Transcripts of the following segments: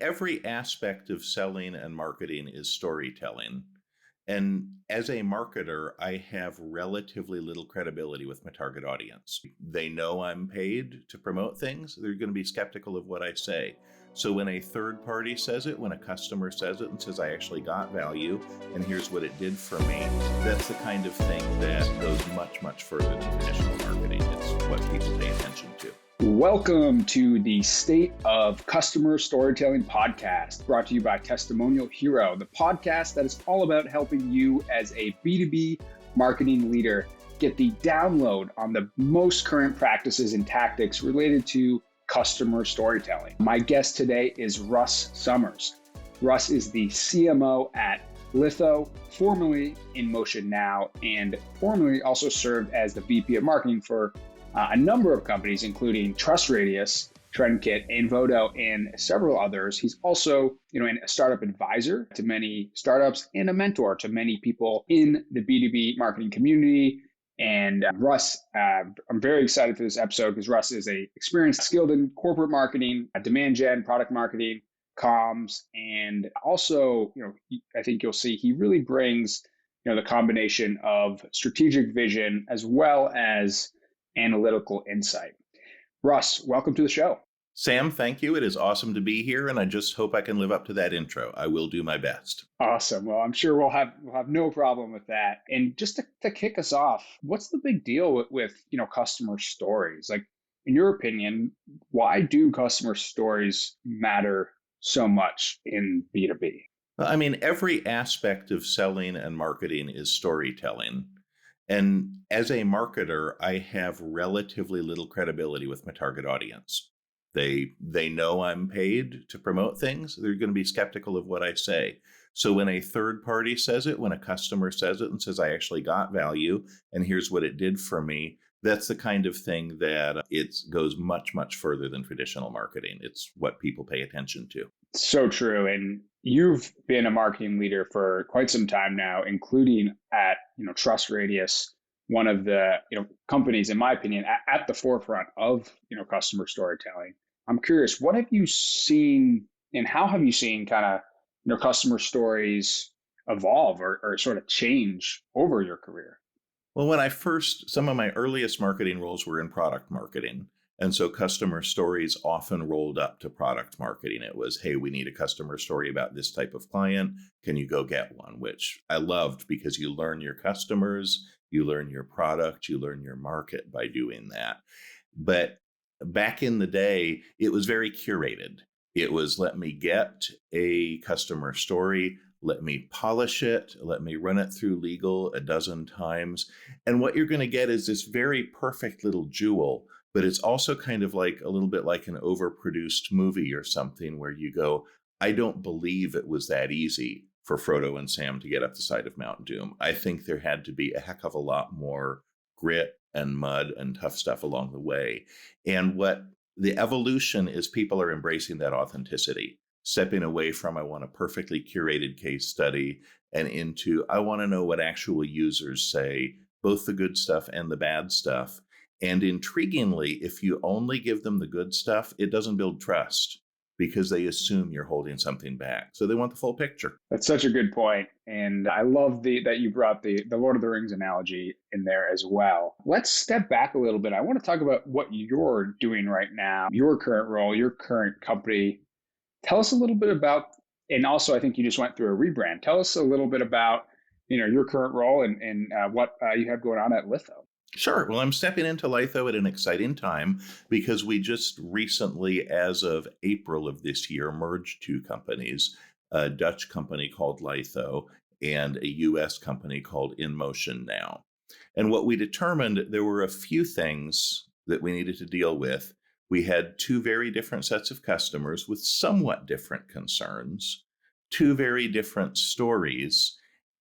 Every aspect of selling and marketing is storytelling. And as a marketer, I have relatively little credibility with my target audience. They know I'm paid to promote things. They're going to be skeptical of what I say. So when a third party says it, when a customer says it and says, I actually got value and here's what it did for me, that's the kind of thing that goes much, much further than traditional marketing. It's what people pay attention to. Welcome to the State of Customer Storytelling podcast, brought to you by Testimonial Hero, the podcast that is all about helping you as a B2B marketing leader get the download on the most current practices and tactics related to customer storytelling. My guest today is Russ Somers. Russ is the CMO at Lytho, formerly In Motion Now, and formerly also served as the VP of Marketing for a number of companies, including TrustRadius, TrendKit, Invodo, and several others. He's also, a startup advisor to many startups and a mentor to many people in the B2B marketing community. And Russ, I'm very excited for this episode because Russ is experienced, skilled in corporate marketing, demand gen, product marketing, comms, and also, I think you'll see he really brings, the combination of strategic vision as well as analytical insight. Russ, welcome to the show. Sam, thank you. It is awesome to be here, and I just hope I can live up to that intro. I will do my best. Awesome. Well, I'm sure we'll have no problem with that. And just to kick us off, what's the big deal with customer stories? Like, in your opinion, why do customer stories matter so much in B2B? I mean, every aspect of selling and marketing is storytelling. And as a marketer, I have relatively little credibility with my target audience. They know I'm paid to promote things. They're going to be skeptical of what I say. So when a third party says it, when a customer says it and says, I actually got value and here's what it did for me, that's the kind of thing that it goes much, much further than traditional marketing. It's what people pay attention to. So true. And you've been a marketing leader for quite some time now, including at TrustRadius, one of the companies, in my opinion, at the forefront of customer storytelling. I'm curious, what have you seen and how have you seen kind of customer stories evolve or sort of change over your career? Well, some of my earliest marketing roles were in product marketing. And so customer stories often rolled up to product marketing. It was, hey, we need a customer story about this type of client. Can you go get one? Which I loved because you learn your customers, you learn your product, you learn your market by doing that. But back in the day, it was very curated. It was, let me get a customer story, let me polish it, let me run it through legal a dozen times. And what you're going to get is this very perfect little jewel. But it's also kind of like a little bit like an overproduced movie or something where you go, I don't believe it was that easy for Frodo and Sam to get up the side of Mount Doom. I think there had to be a heck of a lot more grit and mud and tough stuff along the way. And what the evolution is, people are embracing that authenticity, stepping away from, I want a perfectly curated case study and into, I want to know what actual users say, both the good stuff and the bad stuff. And intriguingly, if you only give them the good stuff, it doesn't build trust because they assume you're holding something back. So they want the full picture. That's such a good point. And I love that you brought the Lord of the Rings analogy in there as well. Let's step back a little bit. I want to talk about what you're doing right now, your current role, your current company. Tell us a little bit about, and also I think you just went through a rebrand. Tell us a little bit about your current role and what you have going on at Lytho. Sure. Well, I'm stepping into Lytho at an exciting time because we just recently, as of April of this year, merged two companies, a Dutch company called Lytho and a US company called In Motion Now. And what we determined, there were a few things that we needed to deal with. We had two very different sets of customers with somewhat different concerns, two very different stories.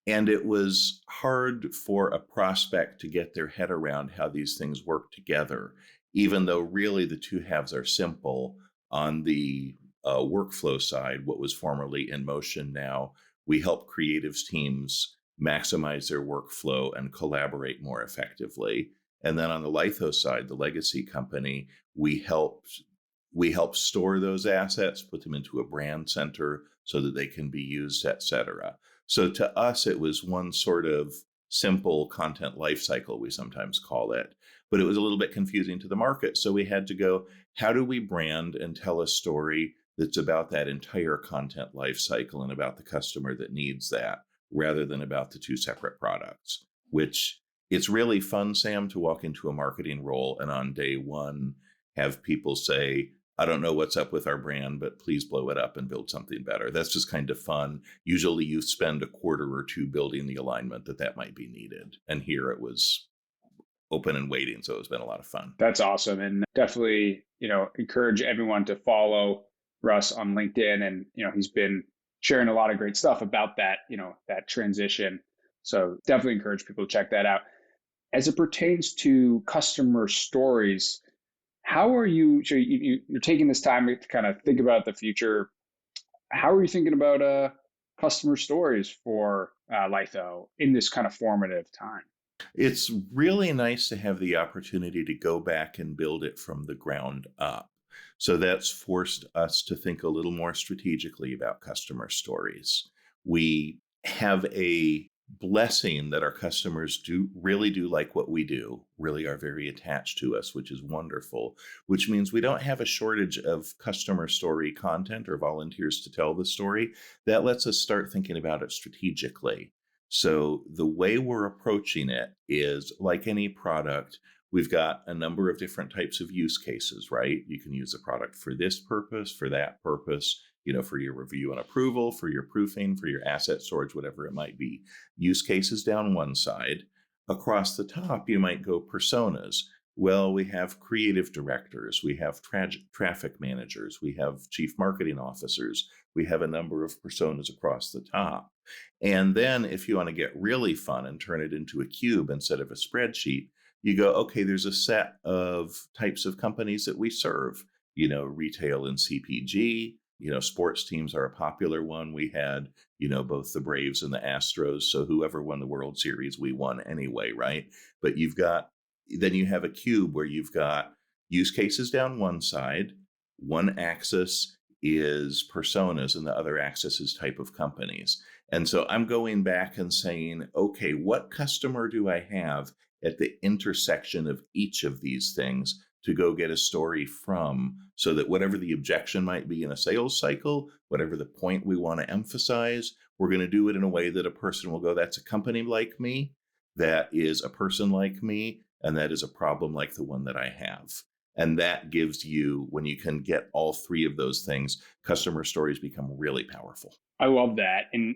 And it was hard for a prospect to get their head around how these things work together, even though really the two halves are simple. On the workflow side, what was formerly In Motion Now, we help creatives teams maximize their workflow and collaborate more effectively. And then on the Lytho side, the legacy company, we helped We help store those assets, put them into a brand center so that they can be used, et cetera. So to us, it was one sort of simple content lifecycle, we sometimes call it, but it was a little bit confusing to the market. So we had to go, how do we brand and tell a story that's about that entire content lifecycle and about the customer that needs that, rather than about the two separate products, which it's really fun, Sam, to walk into a marketing role and on day one have people say, I don't know what's up with our brand, but please blow it up and build something better. That's just kind of fun. Usually you spend a quarter or two building the alignment that might be needed. And here it was open and waiting. So it's been a lot of fun. That's awesome. And definitely, encourage everyone to follow Russ on LinkedIn. And, he's been sharing a lot of great stuff about that, that transition. So definitely encourage people to check that out. As it pertains to customer stories, how are you, so you're taking this time to kind of think about the future. How are you thinking about customer stories for Lytho in this kind of formative time? It's really nice to have the opportunity to go back and build it from the ground up. So that's forced us to think a little more strategically about customer stories. We have a blessing that our customers do like what we do, really are very attached to us, which is wonderful, which means we don't have a shortage of customer story content or volunteers to tell the story. That lets us start thinking about it strategically. So the way we're approaching it is like any product, we've got a number of different types of use cases, right? You can use the product for this purpose, for that purpose, for your review and approval, for your proofing, for your asset storage, whatever it might be. Use cases down one side. Across the top, you might go personas. Well, we have creative directors, we have traffic managers, we have chief marketing officers, we have a number of personas across the top. And then if you want to get really fun and turn it into a cube instead of a spreadsheet, you go, okay, there's a set of types of companies that we serve, retail and CPG. Sports teams are a popular one. We had, both the Braves and the Astros. So whoever won the World Series, we won anyway, right? But then you have a cube where you've got use cases down one side. One axis is personas and the other axis is type of companies. And so I'm going back and saying, okay, what customer do I have at the intersection of each of these things to go get a story from, so that whatever the objection might be in a sales cycle, whatever the point we want to emphasize, we're going to do it in a way that a person will go, that's a company like me, that is a person like me, and that is a problem like the one that I have. And that gives you, when you can get all three of those things, customer stories become really powerful. I love that. And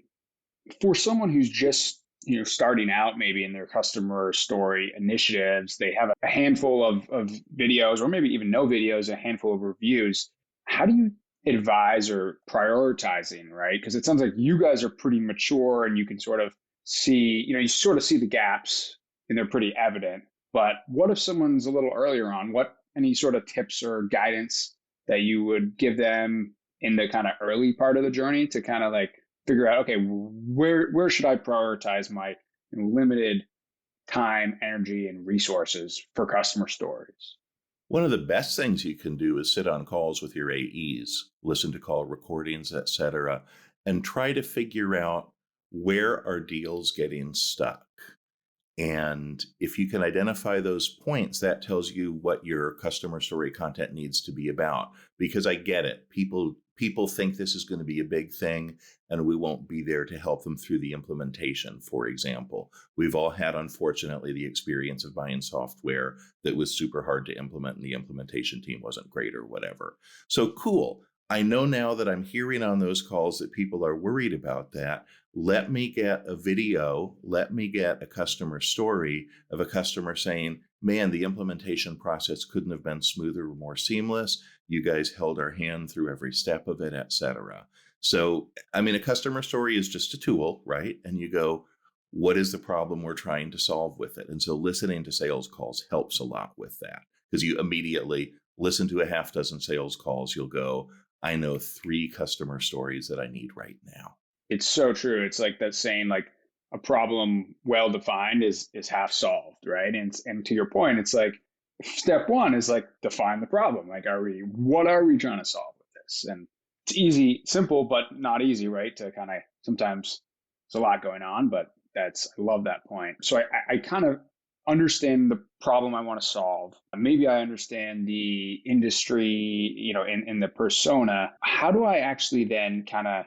for someone who's just starting out maybe in their customer story initiatives, they have a handful of videos, or maybe even no videos, a handful of reviews. How do you advise or prioritizing, right? Because it sounds like you guys are pretty mature and you can sort of see, you sort of see the gaps and they're pretty evident. But what if someone's a little earlier on? Any sort of tips or guidance that you would give them in the kind of early part of the journey to kind of like figure out, okay, where should I prioritize my limited time, energy, and resources for customer stories? One of the best things you can do is sit on calls with your AEs, listen to call recordings, et cetera, and try to figure out where are deals getting stuck. And if you can identify those points, that tells you what your customer story content needs to be about. Because I get it. People think this is going to be a big thing and we won't be there to help them through the implementation, for example. We've all had, unfortunately, the experience of buying software that was super hard to implement and the implementation team wasn't great or whatever. So cool. I know now that I'm hearing on those calls that people are worried about that. Let me get a video, let me get a customer story of a customer saying, man, the implementation process couldn't have been smoother or more seamless. You guys held our hand through every step of it, et cetera. So, a customer story is just a tool, right? And you go, what is the problem we're trying to solve with it? And so listening to sales calls helps a lot with that, because you immediately listen to a half dozen sales calls. You'll go, I know 3 customer stories that I need right now. It's so true. It's like that saying, like a problem well defined is half solved, right? And to your point, it's like step one is like define the problem. Like, what are we trying to solve with this? And it's easy, simple, but not easy, right? To kind of sometimes there's a lot going on, but I love that point. So I kind of understand the problem I want to solve. Maybe I understand the industry, in the persona. How do I actually then kind of,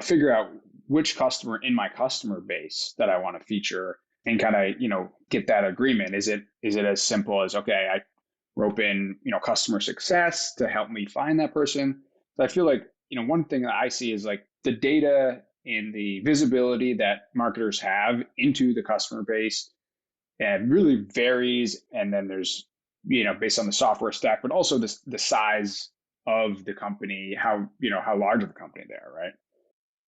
figure out which customer in my customer base that I want to feature and kind of, get that agreement? Is it as simple as, okay, I rope in, customer success to help me find that person? So I feel like, one thing that I see is like the data and the visibility that marketers have into the customer base and really varies. And then there's, based on the software stack, but also the size of the company, how large of a company they are, right?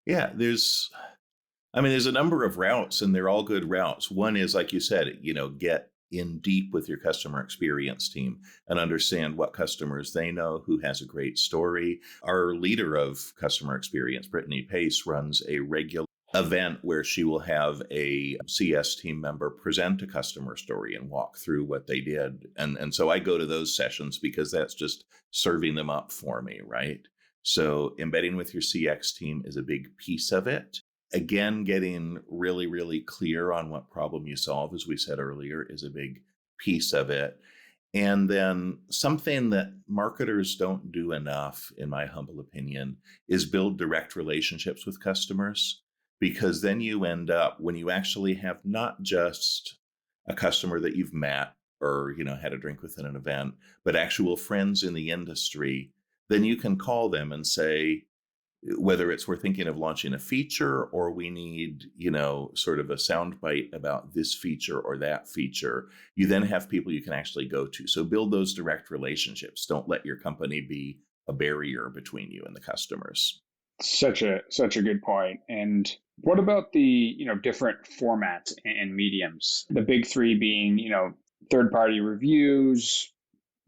Yeah, there's a number of routes and they're all good routes. One is, like you said, get in deep with your customer experience team and understand what customers they know, who has a great story. Our leader of customer experience, Brittany Pace, runs a regular event where she will have a CS team member present a customer story and walk through what they did. And so I go to those sessions because that's just serving them up for me, right? So embedding with your CX team is a big piece of it. Again, getting really, really clear on what problem you solve, as we said earlier, is a big piece of it. And then something that marketers don't do enough, in my humble opinion, is build direct relationships with customers, because then you end up, when you actually have not just a customer that you've met or, had a drink with at an event, but actual friends in the industry, then you can call them and say, whether it's we're thinking of launching a feature or we need, sort of a soundbite about this feature or that feature, you then have people you can actually go to. So build those direct relationships. Don't let your company be a barrier between you and the customers. Such a good point. And what about the, different formats and mediums? The big three being, third party reviews,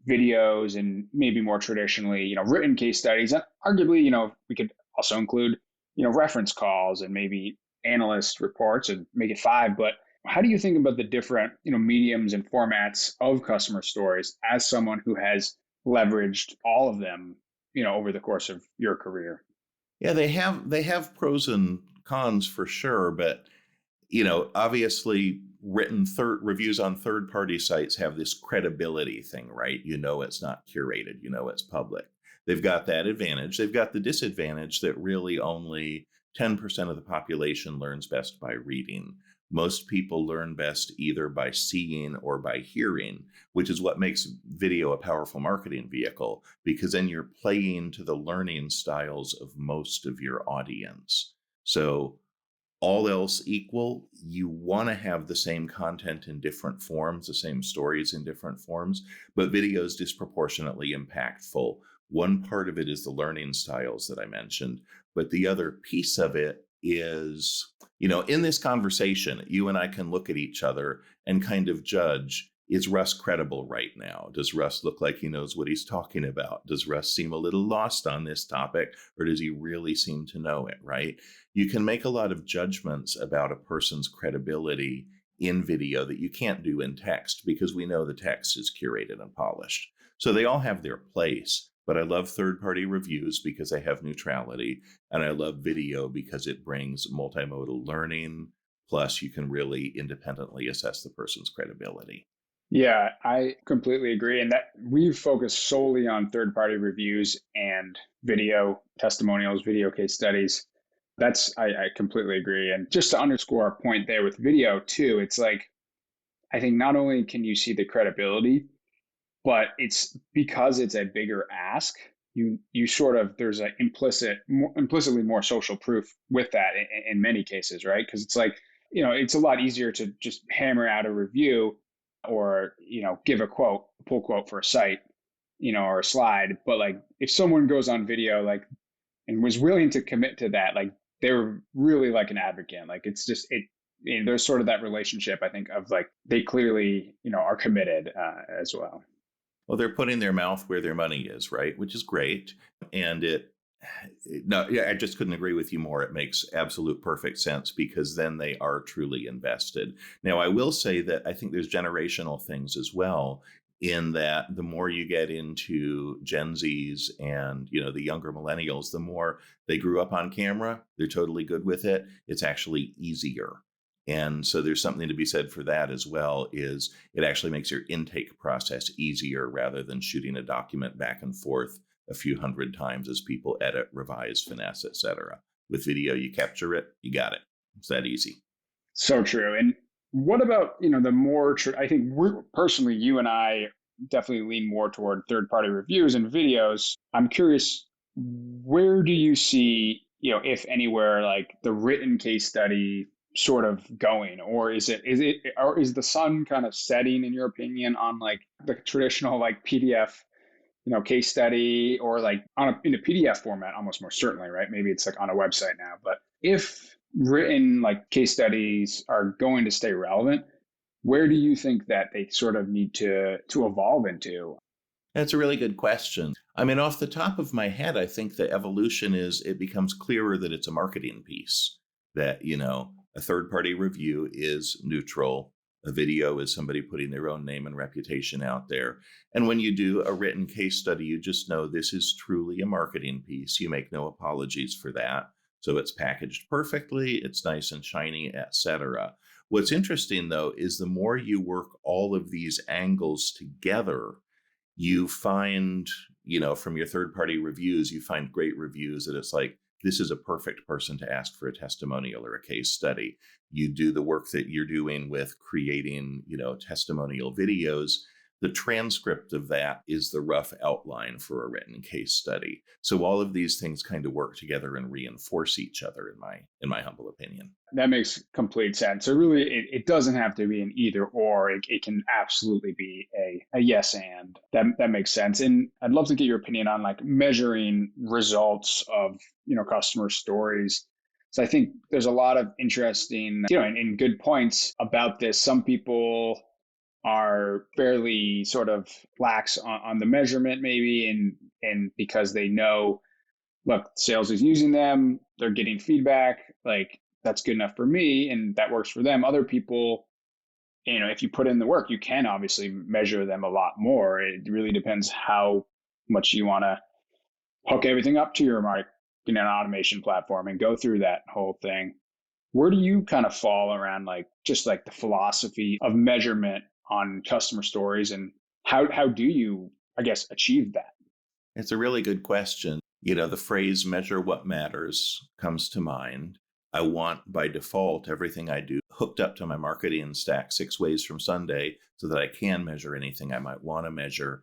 videos, and maybe more traditionally, written case studies. And arguably, we could also include, reference calls and maybe analyst reports and make it five. But how do you think about the different, mediums and formats of customer stories as someone who has leveraged all of them, over the course of your career? Yeah, they have pros and cons for sure, but obviously written third reviews on third party sites have this credibility thing, right? It's not curated, it's public. They've got that advantage. They've got the disadvantage that really only 10% of the population learns best by reading. Most people learn best either by seeing or by hearing, which is what makes video a powerful marketing vehicle, because then you're playing to the learning styles of most of your audience. So all else equal, you want to have the same content in different forms, the same stories in different forms, but video is disproportionately impactful. One part of it is the learning styles that I mentioned, but the other piece of it is, in this conversation, you and I can look at each other and kind of judge, is Russ credible right now? Does Russ look like he knows what he's talking about? Does Russ seem a little lost on this topic, or does he really seem to know it, right? You can make a lot of judgments about a person's credibility in video that you can't do in text, because we know the text is curated and polished. So they all have their place, but I love third-party reviews because they have neutrality, and I love video because it brings multimodal learning, plus you can really independently assess the person's credibility. Yeah, I completely agree. And that we've focused solely on third party reviews and video testimonials, video case studies. I completely agree. And just to underscore our point there with video too, it's like, I think not only can you see the credibility, but it's because it's a bigger ask. You sort of, there's an implicitly more social proof with that in many cases, right? Because it's like, it's a lot easier to just hammer out a review or, give a pull quote for a site, or a slide. But like if someone goes on video, like, and was willing to commit to that, like they're really like an advocate. Like it's just, there's sort of that relationship, I think, of like, they clearly, are committed as well. Well, they're putting their mouth where their money is, right? Which is great. And no, yeah, I just couldn't agree with you more. It makes absolute perfect sense, because then they are truly invested. Now, I will say that I think there's generational things as well. in that the more you get into Gen Zs and, the younger millennials, the more they grew up on camera, they're totally good with it. It's actually easier. And so there's something to be said for that as well, is it actually makes your intake process easier rather than shooting a document back and forth a few hundred times as people edit, revise, finesse, etc. With video, you capture it, you got it. It's that easy. So true. And what about, the more, I think we're personally, you and I definitely lean more toward third party reviews and videos. I'm curious, where do you see, if anywhere, like the written case study sort of going, or or is the sun kind of setting, in your opinion, on like the traditional like PDF, case study, or like in a PDF format, almost more certainly, right? Maybe it's like on a website now, but if written like case studies are going to stay relevant, where do you think that they sort of need to evolve into? That's a really good question. I mean, off the top of my head, I think the evolution is it becomes clearer that it's a marketing piece, that, a third party review is neutral. A video is somebody putting their own name and reputation out there. And when you do a written case study, you just know this is truly a marketing piece. You make no apologies for that. So it's packaged perfectly, it's nice and shiny, etc. What's interesting, though, is the more you work all of these angles together, you find, from your third party reviews, you find great reviews that it's like, this is a perfect person to ask for a testimonial or a case study. You do the work that you're doing with creating, testimonial videos. The transcript of that is the rough outline for a written case study. So all of these things kind of work together and reinforce each other, in my humble opinion. That makes complete sense. So really, it doesn't have to be an either or. It can absolutely be a yes and. That makes sense. And I'd love to get your opinion on like measuring results of customer stories. So I think there's a lot of interesting and good points about this. Some people are fairly sort of lax on the measurement, maybe, and because they know, look, sales is using them, they're getting feedback, like that's good enough for me and that works for them. Other people, if you put in the work, you can obviously measure them a lot more. It really depends how much you want to hook everything up to your marketing and automation platform and go through that whole thing. Where do you kind of fall around like just like the philosophy of measurement on customer stories, and how do you, I guess, achieve that? It's a really good question. The phrase measure what matters comes to mind. I want by default everything I do hooked up to my marketing stack 6 ways from Sunday so that I can measure anything I might want to measure.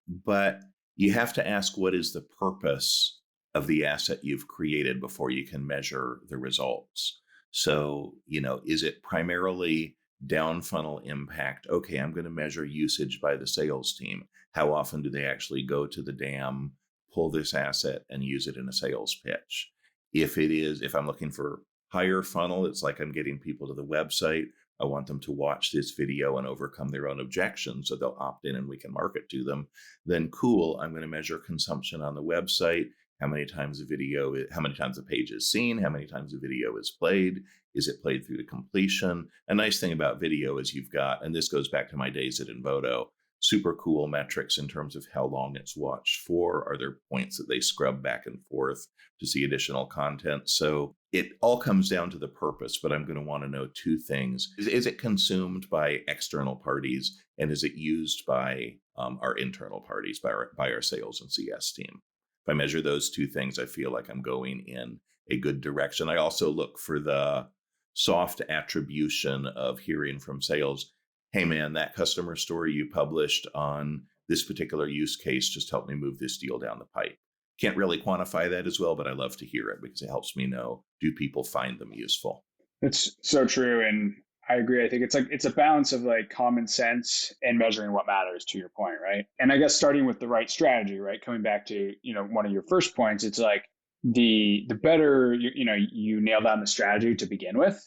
But you have to ask, what is the purpose of the asset you've created before you can measure the results? So, is it primarily down funnel impact? Okay, I'm going to measure usage by the sales team. How often do they actually go to the DAM, pull this asset, and use it in a sales pitch? If I'm looking for higher funnel, it's like I'm getting people to the website. I want them to watch this video and overcome their own objections so they'll opt in and we can market to them. Then cool, I'm going to measure consumption on the website. How many times the page is seen, how many times the video is played, is it played through to completion? A nice thing about video is you've got, and this goes back to my days at Invoto, super cool metrics in terms of how long it's watched for. Are there points that they scrub back and forth to see additional content? So it all comes down to the purpose, but I'm going to want to know two things. Is it consumed by external parties, and is it used by our internal parties, by our sales and CS team? If I measure those two things, I feel like I'm going in a good direction. I also look for the soft attribution of hearing from sales. Hey man, that customer story you published on this particular use case just helped me move this deal down the pipe. Can't really quantify that as well, but I love to hear it because it helps me know, do people find them useful? It's so true. And I agree. I think it's a balance of like common sense and measuring what matters, to your point, right? And I guess starting with the right strategy, right? Coming back to, one of your first points, it's like the better you nail down the strategy to begin with,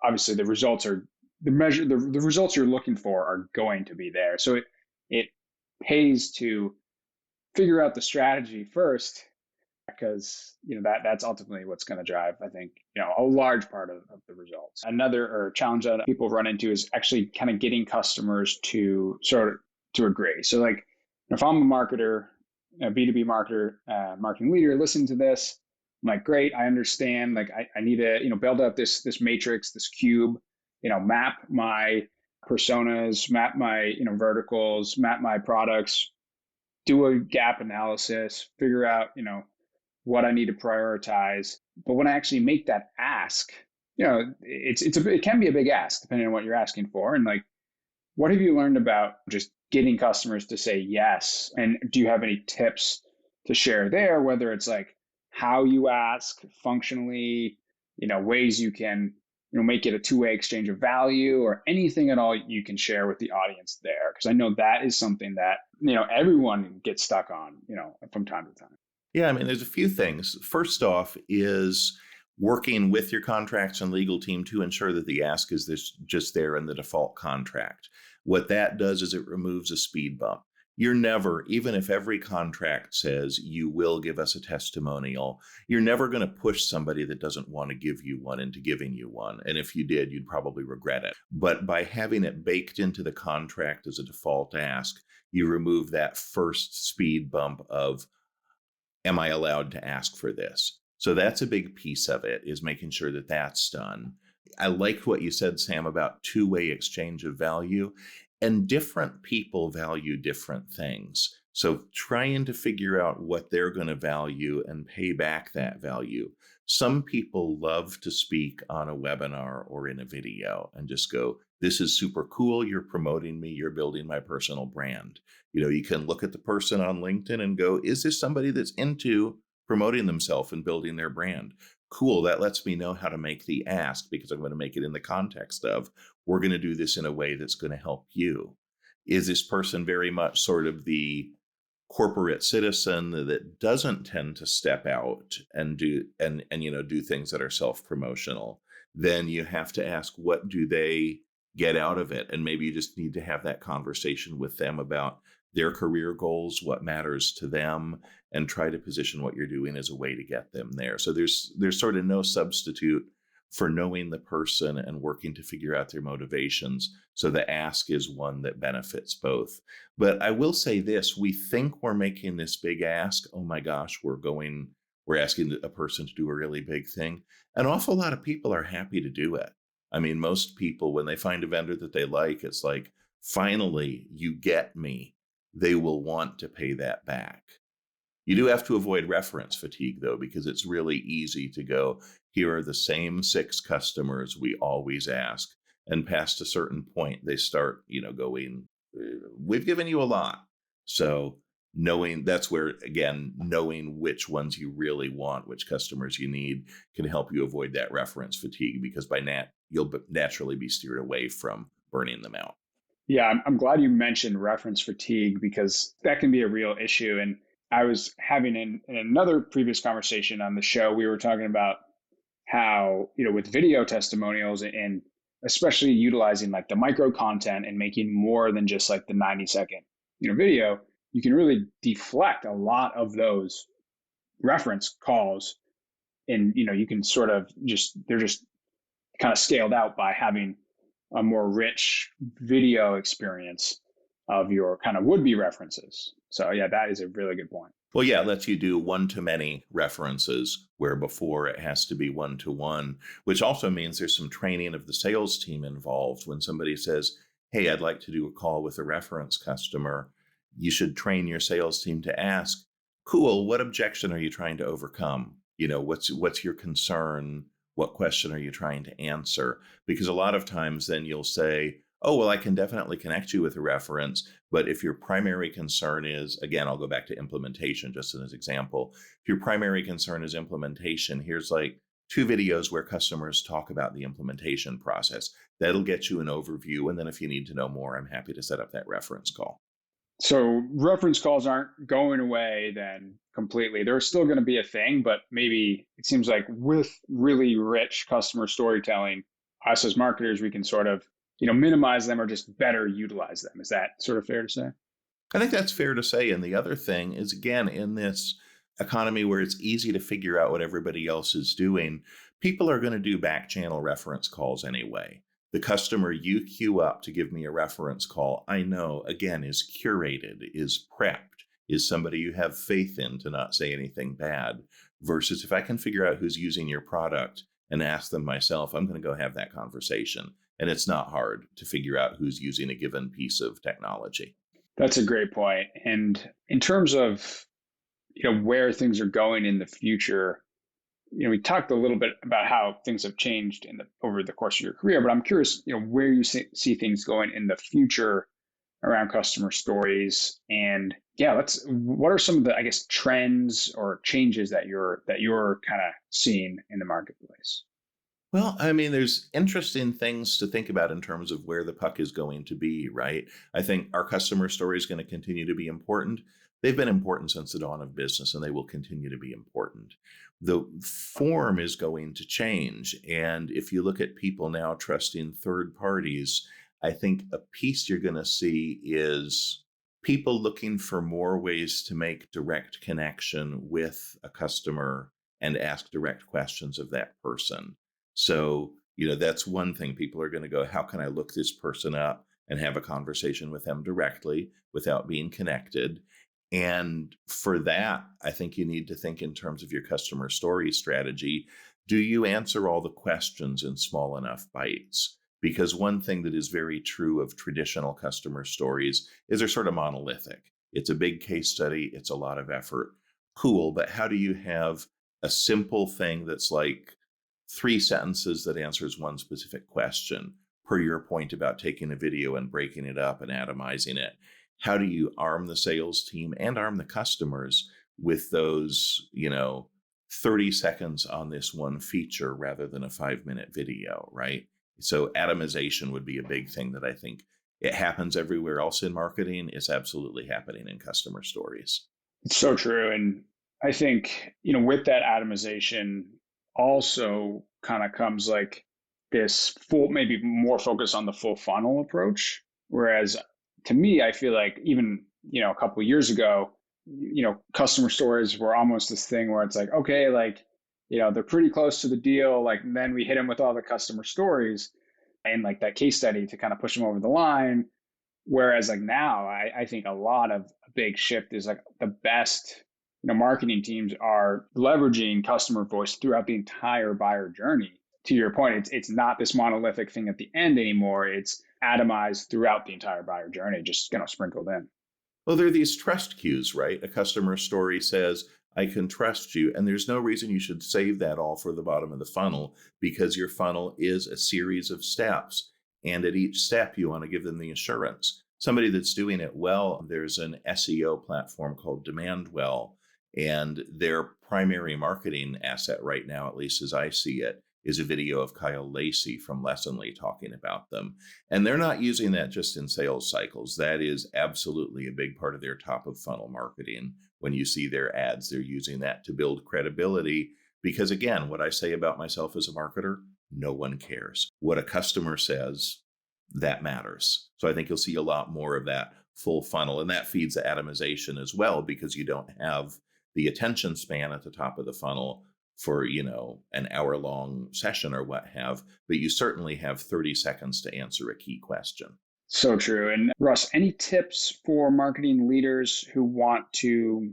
obviously the results are the results you're looking for are going to be there. So it pays to figure out the strategy first, because that's ultimately what's going to drive, I think, a large part of the results. Another or challenge that people run into is actually kind of getting customers to sort of to agree. So like if I'm a marketer, a B2B marketer, marketing leader, listen to this, I'm like, great, I understand. Like I need to build up this matrix, this cube, map my personas, map my verticals, map my products, do a gap analysis, figure out what I need to prioritize. But when I actually make that ask, it can be a big ask depending on what you're asking for. And like, what have you learned about just getting customers to say yes? And do you have any tips to share there, whether it's like how you ask functionally, ways you can make it a two-way exchange of value, or anything at all you can share with the audience there? Because I know that is something that everyone gets stuck on from time to time. Yeah, I mean, there's a few things. First off is working with your contracts and legal team to ensure that the ask is just there in the default contract. What that does is it removes a speed bump. You're never, even if every contract says you will give us a testimonial, you're never going to push somebody that doesn't want to give you one into giving you one. And if you did, you'd probably regret it. But by having it baked into the contract as a default ask, you remove that first speed bump of, am I allowed to ask for this? So that's a big piece of it, is making sure that that's done. I liked what you said, Sam, about two-way exchange of value, and different people value different things. So trying to figure out what they're going to value and pay back that value. Some people love to speak on a webinar or in a video and just go, this is super cool. You're promoting me. You're building my personal brand. You can look at the person on LinkedIn and go, is this somebody that's into promoting themselves and building their brand? Cool. That lets me know how to make the ask, because I'm going to make it in the context of, we're going to do this in a way that's going to help you. Is this person very much sort of the corporate citizen that doesn't tend to step out and do things that are self-promotional? Then you have to ask, what do they get out of it? And maybe you just need to have that conversation with them about their career goals, what matters to them, and try to position what you're doing as a way to get them there. So there's sort of no substitute for knowing the person and working to figure out their motivations. So the ask is one that benefits both. But I will say this, we think we're making this big ask. Oh my gosh, we're asking a person to do a really big thing. An awful lot of people are happy to do it. I mean, most people, when they find a vendor that they like, it's like, finally, you get me. They will want to pay that back. You do have to avoid reference fatigue, though, because it's really easy to go, here are the same 6 customers we always ask. And past a certain point, they start, going, we've given you a lot. So that's where, again, knowing which ones you really want, which customers you need, can help you avoid that reference fatigue, because by you'll naturally be steered away from burning them out. Yeah, I'm glad you mentioned reference fatigue, because that can be a real issue. And I was having in another previous conversation on the show, we were talking about how, with video testimonials, and especially utilizing like the micro content and making more than just like the 90-second, video, you can really deflect a lot of those reference calls. And, you can sort of they're just kind of scaled out by having a more rich video experience of your kind of would-be references. So yeah, that is a really good point. Well, yeah, it lets you do one-to-many references, where before it has to be one-to-one, which also means there's some training of the sales team involved. When somebody says, hey, I'd like to do a call with a reference customer, you should train your sales team to ask, cool, what objection are you trying to overcome? What's your concern? What question are you trying to answer? Because a lot of times then you'll say, oh, well, I can definitely connect you with a reference. But if your primary concern is, again, I'll go back to implementation just as an example. If your primary concern is implementation, here's like 2 videos where customers talk about the implementation process. That'll get you an overview. And then if you need to know more, I'm happy to set up that reference call. So reference calls aren't going away then completely. They're still going to be a thing, but maybe it seems like with really rich customer storytelling, us as marketers, we can sort of, minimize them or just better utilize them. Is that sort of fair to say? I think that's fair to say. And the other thing is, again, in this economy where it's easy to figure out what everybody else is doing, people are going to do back channel reference calls anyway. The customer you queue up to give me a reference call, I know, again, is curated, is prepped, is somebody you have faith in to not say anything bad. Versus if I can figure out who's using your product and ask them myself, I'm going to go have that conversation. And it's not hard to figure out who's using a given piece of technology. That's a great point. And in terms of where things are going in the future, we talked a little bit about how things have changed over the course of your career, but I'm curious, where you see things going in the future around customer stories. And yeah, what are some of the, I guess, trends or changes that you're kind of seeing in the marketplace? Well, I mean, there's interesting things to think about in terms of where the puck is going to be, right? I think our customer story is going to continue to be important. They've been important since the dawn of business, and they will continue to be important. The form is going to change. And if you look at people now trusting third parties, I think a piece you're going to see is people looking for more ways to make direct connection with a customer and ask direct questions of that person. So, that's one thing. People are going to go, how can I look this person up and have a conversation with them directly without being connected? And for that, I think you need to think in terms of your customer story strategy. Do you answer all the questions in small enough bites? Because one thing that is very true of traditional customer stories is they're sort of monolithic. It's a big case study. It's a lot of effort. Cool. But how do you have a simple thing that's like 3 sentences that answers one specific question, per your point about taking a video and breaking it up and atomizing it? How do you arm the sales team and arm the customers with those, 30 seconds on this one feature rather than a 5-minute video, right? So atomization would be a big thing that I think it happens everywhere else in marketing. It's absolutely happening in customer stories. It's so true. And I think, with that atomization also kind of comes like this full, maybe more focus on the full funnel approach. Whereas to me, I feel like even, a couple of years ago, customer stories were almost this thing where it's like, okay, like, they're pretty close to the deal. Like, and then we hit them with all the customer stories and like that case study to kind of push them over the line. Whereas like now, I think a big shift is like the best, marketing teams are leveraging customer voice throughout the entire buyer journey. To your point, it's not this monolithic thing at the end anymore. It's atomized throughout the entire buyer journey, just sprinkled in. Well, there are these trust cues, right? A customer story says, I can trust you. And there's no reason you should save that all for the bottom of the funnel, because your funnel is a series of steps. And at each step, you want to give them the assurance. Somebody that's doing it well, there's an SEO platform called Demandwell, and their primary marketing asset right now, at least as I see it, is a video of Kyle Lacey from Lessonly talking about them. And they're not using that just in sales cycles. That is absolutely a big part of their top of funnel marketing. When you see their ads, they're using that to build credibility. Because again, what I say about myself as a marketer, no one cares. What a customer says, that matters. So I think you'll see a lot more of that full funnel. And that feeds the atomization as well, because you don't have the attention span at the top of the funnel for, an hour-long session or what have, but you certainly have 30 seconds to answer a key question. So true. And Russ, any tips for marketing leaders who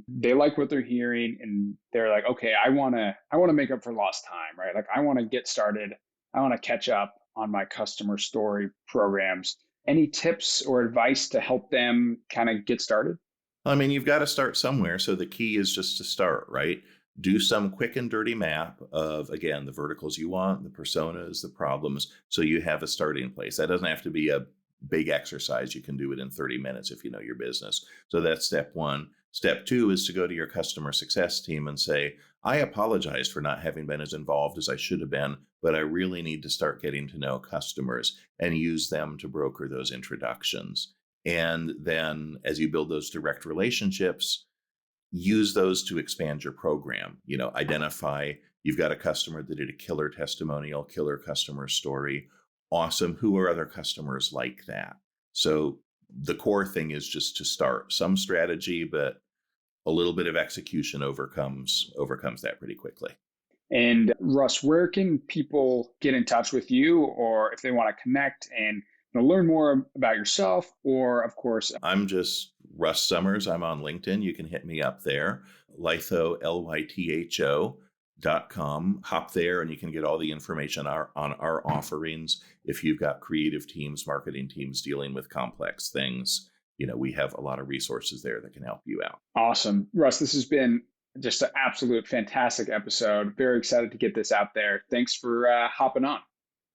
they like what they're hearing and they're like, okay, I want to make up for lost time, right? Like I want to get started. I want to catch up on my customer story programs. Any tips or advice to help them kind of get started? I mean, you've got to start somewhere. So the key is just to start, right? Do some quick and dirty map of, again, the verticals you want, the personas, the problems, so you have a starting place. That doesn't have to be a big exercise. You can do it in 30 minutes if you know your business. So that's step one. Step two is to go to your customer success team and say, I apologize for not having been as involved as I should have been, but I really need to start getting to know customers and use them to broker those introductions. And then as you build those direct relationships, use those to expand your program. Identify you've got a customer that did a killer testimonial, killer customer story. Awesome. Who are other customers like that? So the core thing is just to start some strategy, but a little bit of execution overcomes that pretty quickly. And Russ, where can people get in touch with you, or if they want to connect and learn more about yourself, or of course, I'm just Russ Somers. I'm on LinkedIn. You can hit me up there. Lytho, Lytho.com. Hop there and you can get all the information on our offerings. If you've got creative teams, marketing teams dealing with complex things, we have a lot of resources there that can help you out. Awesome. Russ, this has been just an absolute fantastic episode. Very excited to get this out there. Thanks for hopping on.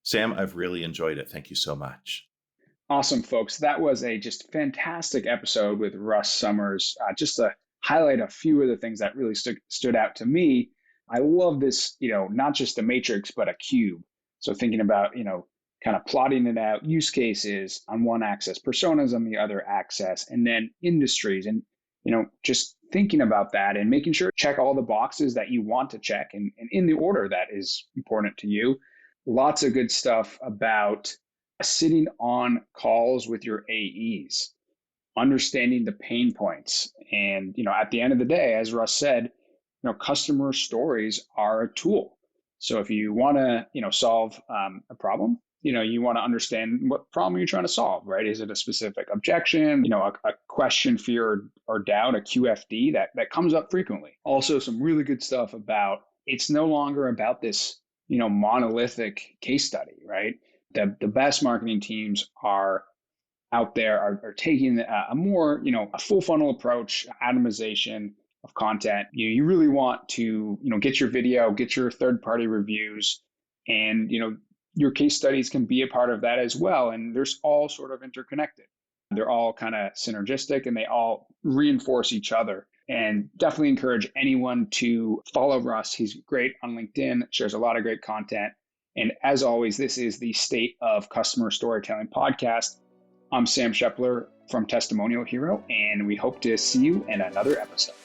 Sam, I've really enjoyed it. Thank you so much. Awesome, folks. That was a just fantastic episode with Russ Somers. Just to highlight a few of the things that really stood out to me. I love this, not just a matrix, but a cube. So thinking about, kind of plotting it out, use cases on one axis, personas on the other axis, and then industries. And, just thinking about that and making sure check all the boxes that you want to check and in the order that is important to you. Lots of good stuff about sitting on calls with your AEs, understanding the pain points. And, at the end of the day, as Russ said, customer stories are a tool. So if you want to, solve a problem, you want to understand what problem you're trying to solve, right? Is it a specific objection, a question, fear, or doubt, a QFD that comes up frequently. Also, some really good stuff about it's no longer about this, monolithic case study, right? The best marketing teams are out there are taking a more, a full funnel approach, atomization of content. You really want to, get your video, get your third-party reviews, and, your case studies can be a part of that as well. And there's all sort of interconnected. They're all kind of synergistic and they all reinforce each other. And definitely encourage anyone to follow Russ. He's great on LinkedIn, shares a lot of great content. And as always, this is the State of Customer Storytelling podcast. I'm Sam Shepler from Testimonial Hero, and we hope to see you in another episode.